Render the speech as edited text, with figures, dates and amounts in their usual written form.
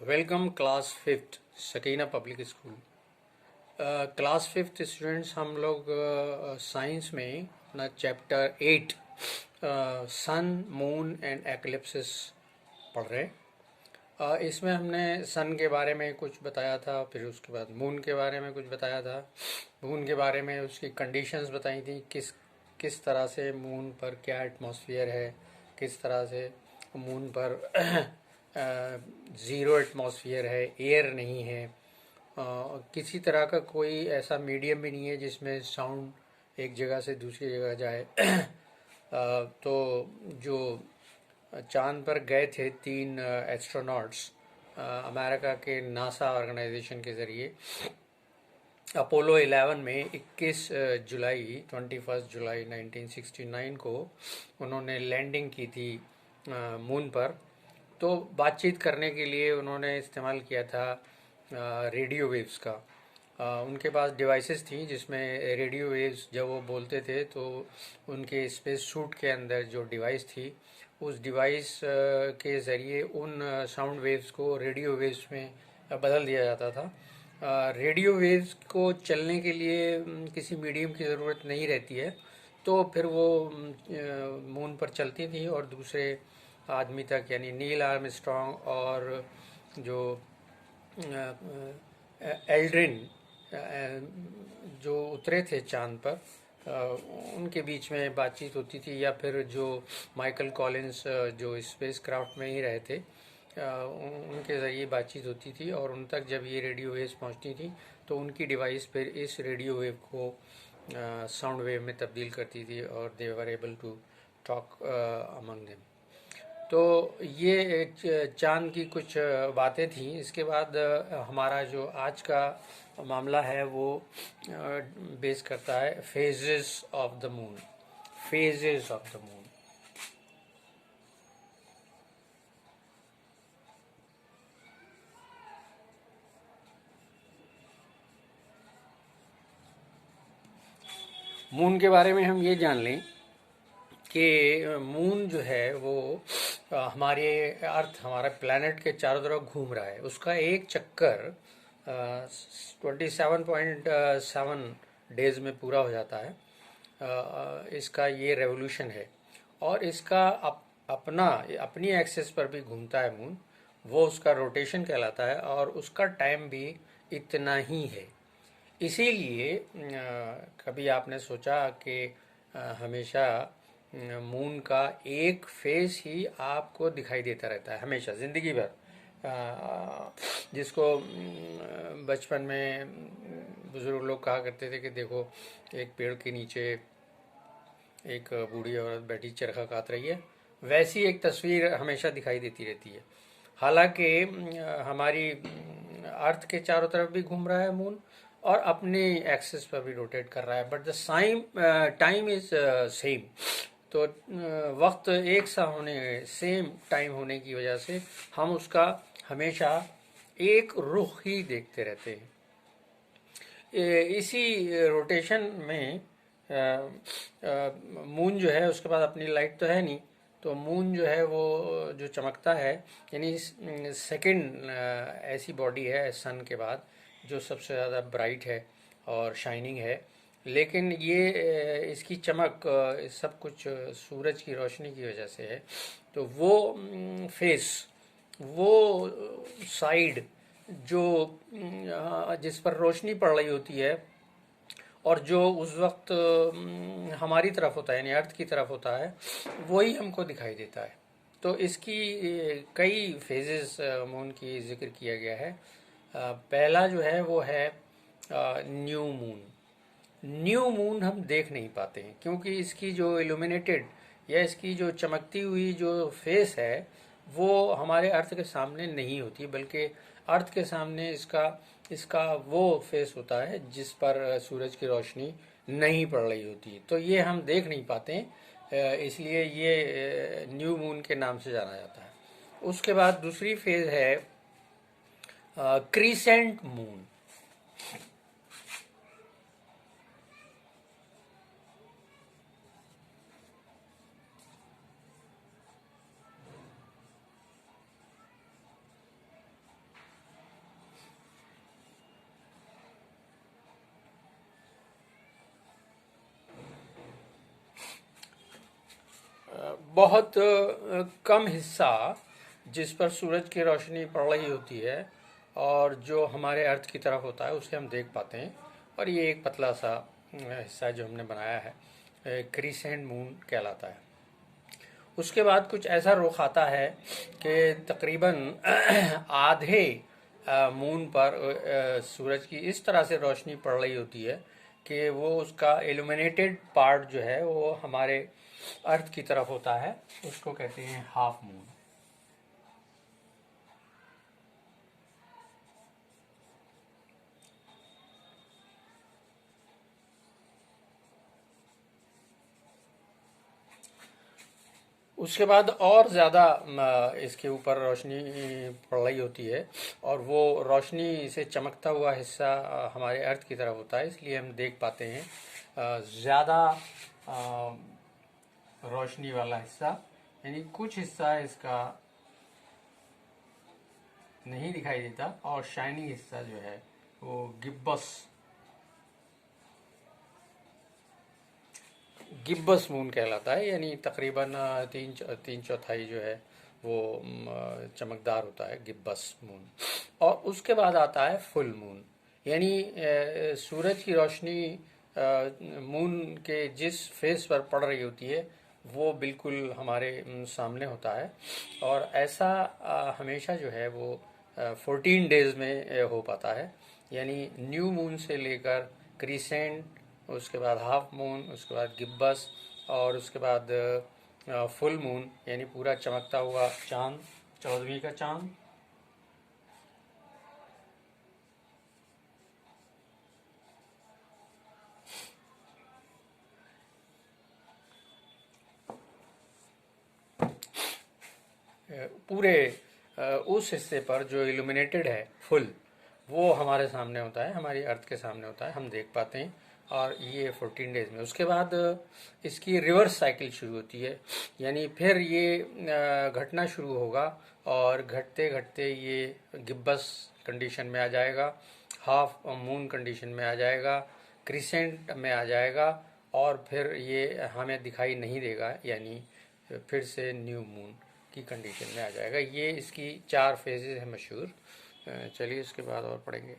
Welcome class fifth Sakina public school. Class fifth students हम लोग science में अपना chapter 8 sun moon and eclipses पढ़ रहे हैं। इसमें हमने सन के बारे में कुछ बताया था, फिर उसके बाद मून के बारे में कुछ बताया था। मून के बारे में उसकी कंडीशंस बताई थी, किस किस तरह से मून पर क्या एटमॉस्फेयर है, किस तरह से मून पर ज़ीरो एटमॉस्फेयर है, एयर नहीं है, किसी तरह का कोई ऐसा मीडियम भी नहीं है जिसमें साउंड एक जगह से दूसरी जगह जाए। तो जो चांद पर गए थे तीन एस्ट्रोनॉट्स अमेरिका के नासा ऑर्गेनाइजेशन के ज़रिए, अपोलो 11 में 21 जुलाई 21 जुलाई 1969 को उन्होंने लैंडिंग की थी मून पर। तो बातचीत करने के लिए उन्होंने इस्तेमाल किया था रेडियो वेव्स का। उनके पास डिवाइसेस थी जिसमें रेडियो वेव्स जब वो बोलते थे तो उनके स्पेस सूट के अंदर जो डिवाइस थी, उस डिवाइस के ज़रिए उन साउंड वेव्स को रेडियो वेव्स में बदल दिया जाता था। रेडियो वेव्स को चलने के लिए किसी मीडियम की ज़रूरत नहीं रहती है, तो फिर वो मून पर चलती थी और दूसरे आदमी तक, यानी नील आर्मस्ट्रॉन्ग और जो एल्ड्रिन जो उतरे थे चांद पर, उनके बीच में बातचीत होती थी, या फिर जो माइकल कॉलिंस जो स्पेस क्राफ्ट में ही रहे थे उनके ज़रिए बातचीत होती थी, और उन तक जब ये रेडियो वेव्स पहुंचती थी तो उनकी डिवाइस फिर इस रेडियो वेव को साउंड वेव में तब्दील करती थी और they were able to talk among them. तो ये चांद की कुछ बातें थी। इसके बाद हमारा जो आज का मामला है वो बेस करता है phases of the moon. Phases of the moon. Moon के बारे में हम ये जान लें कि मून जो है वो हमारे अर्थ, हमारे प्लैनेट के चारों तरफ घूम रहा है। उसका एक चक्कर 27.7 डेज में पूरा हो जाता है। इसका ये रेवोल्यूशन है, और इसका अपना अपनी एक्सिस पर भी घूमता है मून। वो उसका रोटेशन कहलाता है, और उसका टाइम भी इतना ही है। इसीलिए कभी आपने सोचा कि हमेशा मून का एक फेस ही आपको दिखाई देता रहता है हमेशा ज़िंदगी भर। जिसको बचपन में बुज़ुर्ग लोग कहा करते थे कि देखो, एक पेड़ के नीचे एक बूढ़ी औरत बैठी चरखा काट रही है, वैसी एक तस्वीर हमेशा दिखाई देती रहती है। हालांकि हमारी अर्थ के चारों तरफ भी घूम रहा है मून, और अपने एक्सिस पर भी रोटेट कर रहा है, but the same time is same. तो वक्त एक सा होने, सेम टाइम होने की वजह से हम उसका हमेशा एक रुख ही देखते रहते हैं। इसी रोटेशन में मून जो है उसके पास अपनी लाइट तो है नहीं, तो मून जो है वो जो चमकता है, यानी सेकंड ऐसी बॉडी है सन के बाद जो सबसे ज़्यादा ब्राइट है और शाइनिंग है। लेकिन ये इसकी चमक सब कुछ सूरज की रोशनी की वजह से है। तो वो फेस, वो साइड जो जिस पर रोशनी पड़ रही होती है, और जो उस वक्त हमारी तरफ होता है, यानी अर्थ की तरफ होता है, वही हमको दिखाई देता है। तो इसकी कई फेजेस मून की जिक्र किया गया है। पहला जो है वो है न्यू मून। न्यू मून हम देख नहीं पाते हैं, क्योंकि इसकी जो इल्यूमिनेटेड या इसकी जो चमकती हुई जो फेस है वो हमारे अर्थ के सामने नहीं होती, बल्कि अर्थ के सामने इसका इसका वो फेस होता है जिस पर सूरज की रोशनी नहीं पड़ रही होती। तो ये हम देख नहीं पाते हैं, इसलिए ये न्यू मून के नाम से जाना जाता है। उसके बाद दूसरी फेज है क्रीसेंट मून। बहुत कम हिस्सा जिस पर सूरज की रोशनी पड़ रही होती है और जो हमारे अर्थ की तरफ होता है उसे हम देख पाते हैं। और ये एक पतला सा हिस्सा जो हमने बनाया है क्रीसेंट मून कहलाता है। उसके बाद कुछ ऐसा रुख आता है कि तकरीबन आधे मून पर सूरज की इस तरह से रोशनी पड़ रही होती है कि वो उसका इल्यूमिनेटेड पार्ट जो है वो हमारे अर्थ की तरफ होता है। उसको कहते हैं हाफ मून। उसके बाद और ज़्यादा इसके ऊपर रोशनी पड़ रही होती है और वो रोशनी से चमकता हुआ हिस्सा हमारे अर्थ की तरफ होता है, इसलिए हम देख पाते हैं ज़्यादा रोशनी वाला हिस्सा। यानी कुछ हिस्सा इसका नहीं दिखाई देता और शाइनिंग हिस्सा जो है वो गिब्बस मून कहलाता है। यानी तकरीबन तीन चौथाई जो है वो चमकदार होता है, गिब्बस मून। और उसके बाद आता है फुल मून। यानी सूरज की रोशनी मून के जिस फेस पर पड़ रही होती है वो बिल्कुल हमारे सामने होता है। और ऐसा हमेशा जो है वो 14 डेज में हो पाता है। यानी न्यू मून से लेकर क्रीसेंट, उसके बाद हाफ मून, उसके बाद गिब्बस और उसके बाद फुल मून यानी पूरा चमकता हुआ चांद, 14वीं का चांद। पूरे उस हिस्से पर जो इल्यूमिनेटेड है फुल, वो हमारे सामने होता है, हमारी अर्थ के सामने होता है, हम देख पाते हैं। और ये 14 डेज में। उसके बाद इसकी रिवर्स साइकिल शुरू होती है। यानी फिर ये घटना शुरू होगा और घटते घटते ये गिब्बस कंडीशन में आ जाएगा, हाफ मून कंडीशन में आ जाएगा, क्रिसेंट में आ जाएगा और फिर ये हमें दिखाई नहीं देगा। यानी फिर से न्यू मून की कंडीशन में आ जाएगा। ये इसकी 4 फेजेस है मशहूर। चलिए इसके बाद और पढ़ेंगे।